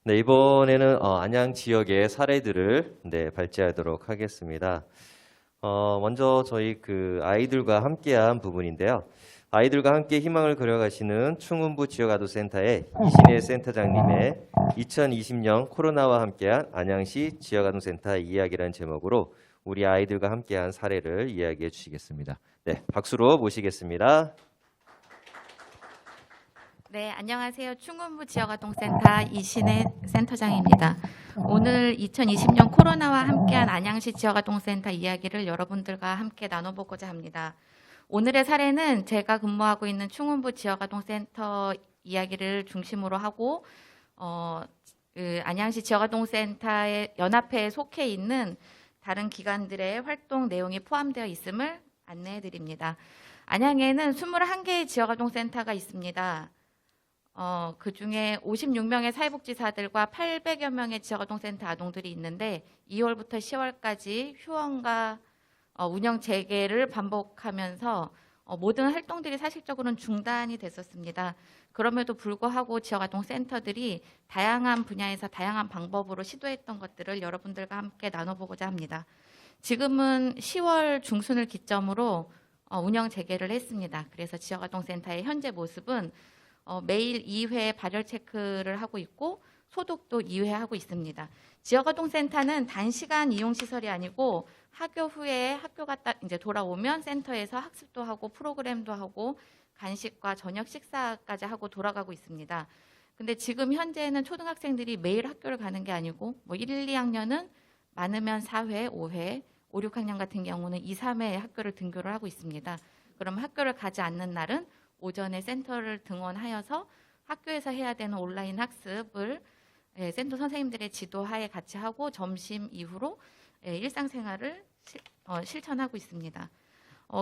네, 이번에는 안양 지역의 사례들을 발제하도록 하겠습니다. 먼저 저희 아이들과 함께한 부분인데요. 아이들과 함께 희망을 그려가시는 충운부 지역아동센터의 이신혜 센터장님의 2020년 코로나와 함께한 안양시 지역아동센터 이야기라는 제목으로 우리 아이들과 함께한 사례를 이야기해 주시겠습니다. 네, 박수로 모시겠습니다. 네, 안녕하세요. 충운부 지역아동센터 이신혜 센터장입니다. 오늘 2020년 코로나와 함께한 안양시 지역아동센터 이야기를 여러분들과 함께 나눠보고자 합니다. 오늘의 사례는 제가 근무하고 있는 충운부 지역아동센터 이야기를 중심으로 하고 안양시 지역아동센터의 연합회에 속해 있는 다른 기관들의 활동 내용이 포함되어 있음을 안내해 드립니다. 안양에는 21개의 지역아동센터가 있습니다. 그 중에 56명의 사회복지사들과 800여 명의 지역아동센터 아동들이 있는데 2월부터 10월까지 휴원과 운영 재개를 반복하면서 모든 활동들이 사실적으로는 중단이 됐었습니다. 그럼에도 불구하고 지역아동센터들이 다양한 분야에서 다양한 방법으로 시도했던 것들을 여러분들과 함께 나눠보고자 합니다. 지금은 10월 중순을 기점으로 운영 재개를 했습니다. 그래서 지역아동센터의 현재 모습은 매일 2회 발열 체크를 하고 있고 소독도 2회 하고 있습니다. 지역아동센터는 단시간 이용 시설이 아니고 학교 후에 학교 갔다 이제 돌아오면 센터에서 학습도 하고 프로그램도 하고 간식과 저녁 식사까지 하고 돌아가고 있습니다. 근데 지금 현재는 초등학생들이 매일 학교를 가는 게 아니고 1, 2학년은 많으면 4회, 5회, 5, 6학년 같은 경우는 2, 3회 학교를 등교를 하고 있습니다. 그럼 학교를 가지 않는 날은 오전에 센터를 등원하여서 학교에서 해야 되는 온라인 학습을 센터 선생님들의 지도하에 같이 하고 점심 이후로 일상생활을 실천하고 있습니다.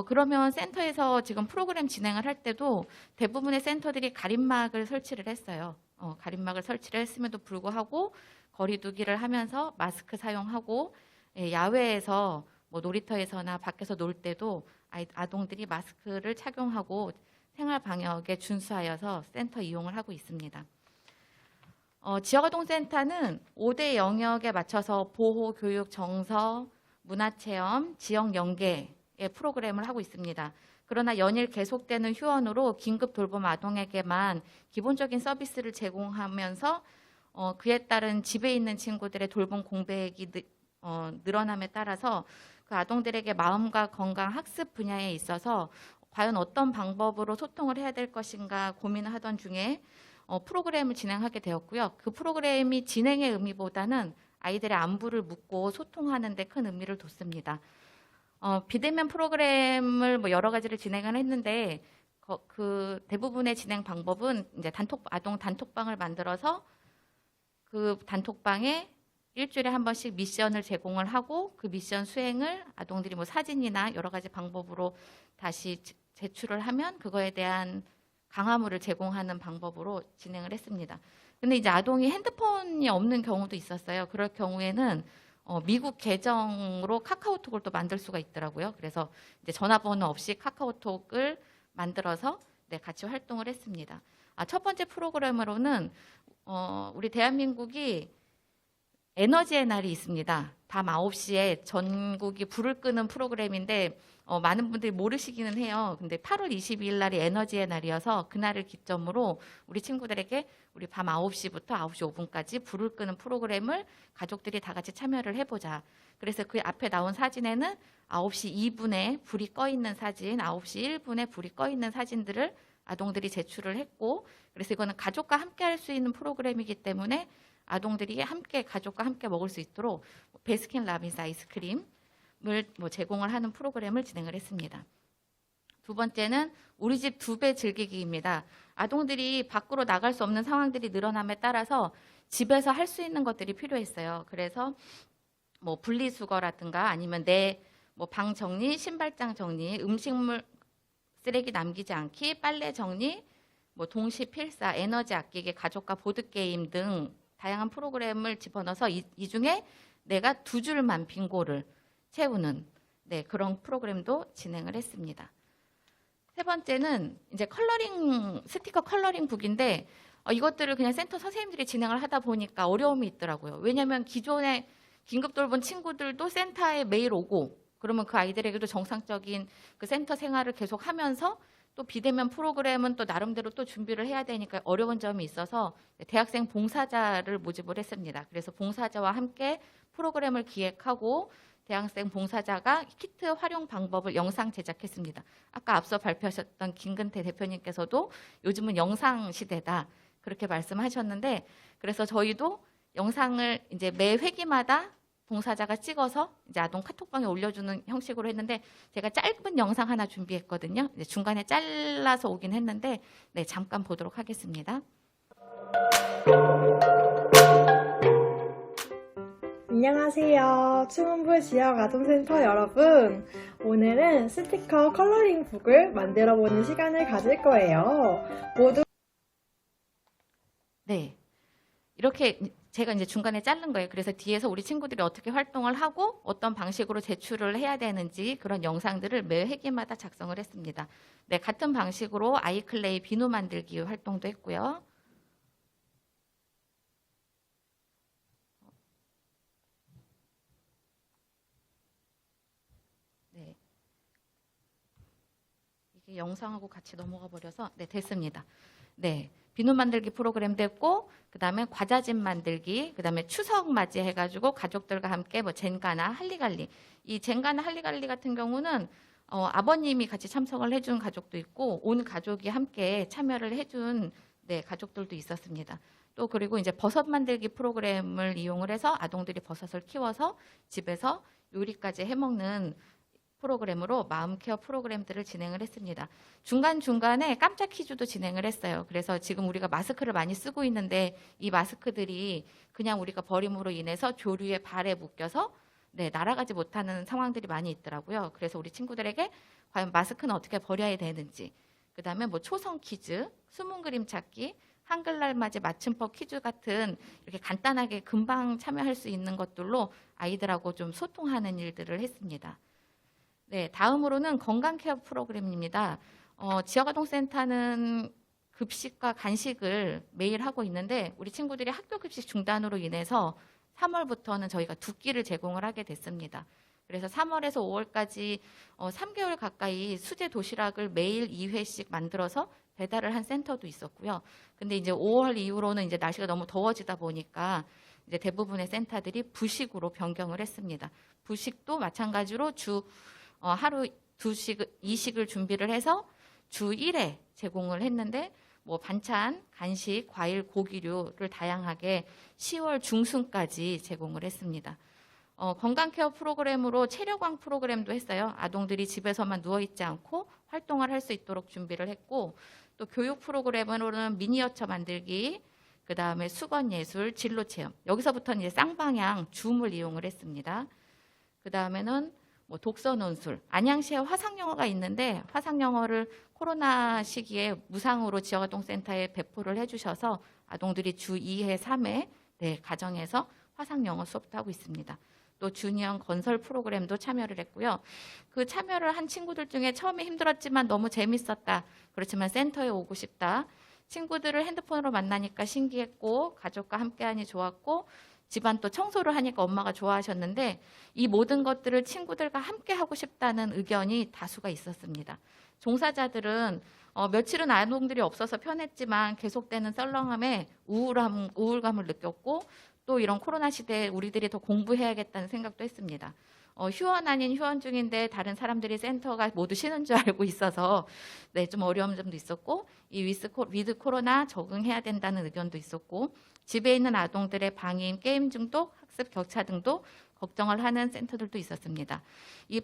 그러면 센터에서 지금 프로그램 진행을 할 때도 대부분의 센터들이 가림막을 설치를 했어요. 가림막을 설치를 했음에도 불구하고 거리 두기를 하면서 마스크 사용하고 야외에서 놀이터에서나 밖에서 놀 때도 아동들이 마스크를 착용하고 생활 방역에 준수하여서 센터 이용을 하고 있습니다. 지역아동센터는 5대 영역에 맞춰서 보호, 교육, 정서, 문화체험, 지역 연계의 프로그램을 하고 있습니다. 그러나 연일 계속되는 휴원으로 긴급 돌봄 아동에게만 기본적인 서비스를 제공하면서 그에 따른 집에 있는 친구들의 돌봄 공백이 늘어남에 따라서 그 아동들에게 마음과 건강 학습 분야에 있어서 과연 어떤 방법으로 소통을 해야 될 것인가 고민을 하던 중에 프로그램을 진행하게 되었고요. 그 프로그램이 진행의 의미보다는 아이들의 안부를 묻고 소통하는 데 큰 의미를 뒀습니다. 비대면 프로그램을 여러 가지를 진행을 했는데 그 대부분의 진행 방법은 이제 아동 단톡방을 만들어서 그 단톡방에 일주일에 한 번씩 미션을 제공을 하고 그 미션 수행을 아동들이 사진이나 여러 가지 방법으로 다시 제출을 하면 그거에 대한 강화물을 제공하는 방법으로 진행을 했습니다. 근데 이제 아동이 핸드폰이 없는 경우도 있었어요. 그럴 경우에는 미국 계정으로 카카오톡을 또 만들 수가 있더라고요. 그래서 이제 전화번호 없이 카카오톡을 만들어서 같이 활동을 했습니다. 첫 번째 프로그램으로는 우리 대한민국이 에너지의 날이 있습니다. 밤 9시에 전국이 불을 끄는 프로그램인데 많은 분들이 모르시기는 해요. 근데 8월 22일 날이 에너지의 날이어서 그날을 기점으로 우리 친구들에게 우리 밤 9시부터 9시 5분까지 불을 끄는 프로그램을 가족들이 다 같이 참여를 해보자. 그래서 그 앞에 나온 사진에는 9시 2분에 불이 꺼 있는 사진, 9시 1분에 불이 꺼 있는 사진들을 아동들이 제출을 했고, 그래서 이거는 가족과 함께 할 수 있는 프로그램이기 때문에 아동들이 가족과 함께 먹을 수 있도록 베스킨라빈스 아이스크림을 제공을 하는 프로그램을 진행을 했습니다. 두 번째는 우리 집 2배 즐기기입니다. 아동들이 밖으로 나갈 수 없는 상황들이 늘어남에 따라서 집에서 할 수 있는 것들이 필요했어요. 그래서 분리수거라든가 아니면 내 방 정리, 신발장 정리, 음식물 쓰레기 남기지 않기, 빨래 정리, 동시 필사, 에너지 아끼기, 가족과 보드게임 등 다양한 프로그램을 집어넣어서 이 중에 내가 2줄만 빙고를 채우는 그런 프로그램도 진행을 했습니다. 세 번째는 이제 스티커 컬러링 북인데 이것들을 그냥 센터 선생님들이 진행을 하다 보니까 어려움이 있더라고요. 왜냐하면 기존에 긴급 돌본 친구들도 센터에 매일 오고 그러면 그 아이들에게도 정상적인 그 센터 생활을 계속 하면서 또 비대면 프로그램은 또 나름대로 또 준비를 해야 되니까 어려운 점이 있어서 대학생 봉사자를 모집을 했습니다. 그래서 봉사자와 함께 프로그램을 기획하고 대학생 봉사자가 키트 활용 방법을 영상 제작했습니다. 아까 앞서 발표하셨던 김근태 대표님께서도 요즘은 영상 시대다 그렇게 말씀하셨는데, 그래서 저희도 영상을 이제 매 회기마다 봉사자가 찍어서 이제 아동 카톡방에 올려주는 형식으로 했는데, 제가 짧은 영상 하나 준비했거든요. 이제 중간에 잘라서 오긴 했는데, 네, 잠깐 보도록 하겠습니다. 안녕하세요. 추문부 지역아동센터 여러분. 오늘은 스티커 컬러링 북을 만들어보는 시간을 가질 거예요. 모두 네. 이렇게 제가 이제 중간에 자른 거예요. 그래서 뒤에서 우리 친구들이 어떻게 활동을 하고 어떤 방식으로 제출을 해야 되는지 그런 영상들을 매 회기마다 작성을 했습니다. 네, 같은 방식으로 아이클레이 비누 만들기 활동도 했고요. 네. 이게 영상하고 같이 넘어가 버려서 네, 됐습니다. 네. 비누 만들기 프로그램도 했고, 그 다음에 과자집 만들기, 그 다음에 추석 맞이 해가지고 가족들과 함께 뭐 젠가나 할리갈리. 이 젠가나 할리갈리 같은 경우는 아버님이 같이 참석을 해준 가족도 있고, 온 가족이 함께 참여를 해준 네, 가족들도 있었습니다. 또 그리고 이제 버섯 만들기 프로그램을 이용을 해서 아동들이 버섯을 키워서 집에서 요리까지 해먹는 프로그램으로 마음케어 프로그램들을 진행을 했습니다. 중간중간에 깜짝 퀴즈도 진행을 했어요. 그래서 지금 우리가 마스크를 많이 쓰고 있는데 이 마스크들이 그냥 우리가 버림으로 인해서 조류의 발에 묶여서 네, 날아가지 못하는 상황들이 많이 있더라고요. 그래서 우리 친구들에게 과연 마스크는 어떻게 버려야 되는지, 그 다음에 뭐 초성 퀴즈, 숨은 그림 찾기, 한글날 맞이 맞춤법 퀴즈 같은 이렇게 간단하게 금방 참여할 수 있는 것들로 아이들하고 좀 소통하는 일들을 했습니다. 네, 다음으로는 건강케어 프로그램입니다. 지역아동센터는 급식과 간식을 매일 하고 있는데 우리 친구들이 학교 급식 중단으로 인해서 3월부터는 저희가 2끼를 제공을 하게 됐습니다. 그래서 3월에서 5월까지 3개월 가까이 수제 도시락을 매일 2회씩 만들어서 배달을 한 센터도 있었고요. 근데 이제 5월 이후로는 이제 날씨가 너무 더워지다 보니까 이제 대부분의 센터들이 부식으로 변경을 했습니다. 부식도 마찬가지로 하루 2식을 준비를 해서 주 1회 제공을 했는데 뭐 반찬, 간식, 과일, 고기류를 다양하게 10월 중순까지 제공을 했습니다. 건강케어 프로그램으로 체력왕 프로그램도 했어요. 아동들이 집에서만 누워있지 않고 활동을 할 수 있도록 준비를 했고, 또 교육 프로그램으로는 미니어처 만들기, 그 다음에 수건예술, 진로체험. 여기서부터는 이제 쌍방향 줌을 이용을 했습니다. 그 다음에는 뭐 독서 논술, 안양시에 화상영어가 있는데 화상영어를 코로나 시기에 무상으로 지역아동센터에 배포를 해주셔서 아동들이 주 2회, 3회 네, 가정에서 화상영어 수업도 하고 있습니다. 또 주니어 건설 프로그램도 참여를 했고요. 그 참여를 한 친구들 중에 처음에 힘들었지만 너무 재밌었다. 그렇지만 센터에 오고 싶다. 친구들을 핸드폰으로 만나니까 신기했고 가족과 함께하니 좋았고 집안 또 청소를 하니까 엄마가 좋아하셨는데 이 모든 것들을 친구들과 함께 하고 싶다는 의견이 다수가 있었습니다. 종사자들은 며칠은 아동들이 없어서 편했지만 계속되는 썰렁함에 우울감을 느꼈고 또 이런 코로나 시대에 우리들이 더 공부해야겠다는 생각도 했습니다. 휴원 아닌 휴원 중인데 다른 사람들이 센터가 모두 쉬는 줄 알고 있어서 네, 좀 어려운 점도 있었고 이 위드 코로나 적응해야 된다는 의견도 있었고 집에 있는 아동들의 방임, 게임 중독, 학습 격차 등도 걱정을 하는 센터들도 있었습니다. 이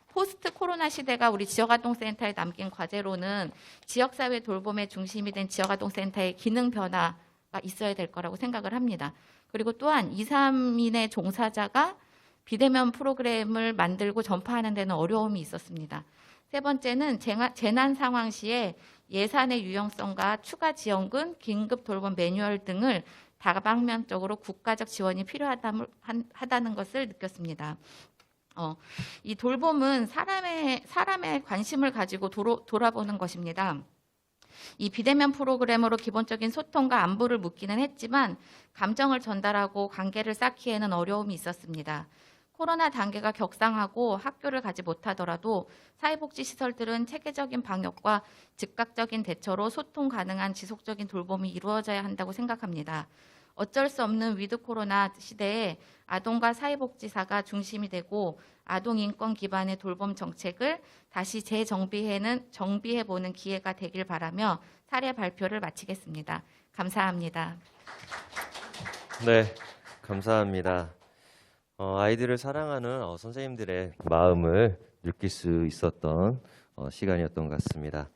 포스트 코로나 시대가 우리 지역아동센터에 남긴 과제로는 지역사회 돌봄의 중심이 된 지역아동센터의 기능 변화가 있어야 될 거라고 생각을 합니다. 그리고 또한 2, 3인의 종사자가 비대면 프로그램을 만들고 전파하는 데는 어려움이 있었습니다. 세 번째는 재난 상황 시에 예산의 유용성과 추가 지원금, 긴급 돌봄 매뉴얼 등을 다방면적으로 국가적 지원이 필요하다는 것을 느꼈습니다. 이 돌봄은 사람의 관심을 가지고 돌아보는 것입니다. 이 비대면 프로그램으로 기본적인 소통과 안부를 묻기는 했지만 감정을 전달하고 관계를 쌓기에는 어려움이 있었습니다. 코로나 단계가 격상하고 학교를 가지 못하더라도 사회복지시설들은 체계적인 방역과 즉각적인 대처로 소통 가능한 지속적인 돌봄이 이루어져야 한다고 생각합니다. 어쩔 수 없는 위드 코로나 시대에 아동과 사회복지사가 중심이 되고 아동 인권 기반의 돌봄 정책을 다시 정비해보는 기회가 되길 바라며 사례 발표를 마치겠습니다. 감사합니다. 네, 감사합니다. 아이들을 사랑하는 선생님들의 마음을 느낄 수 있었던 시간이었던 것 같습니다.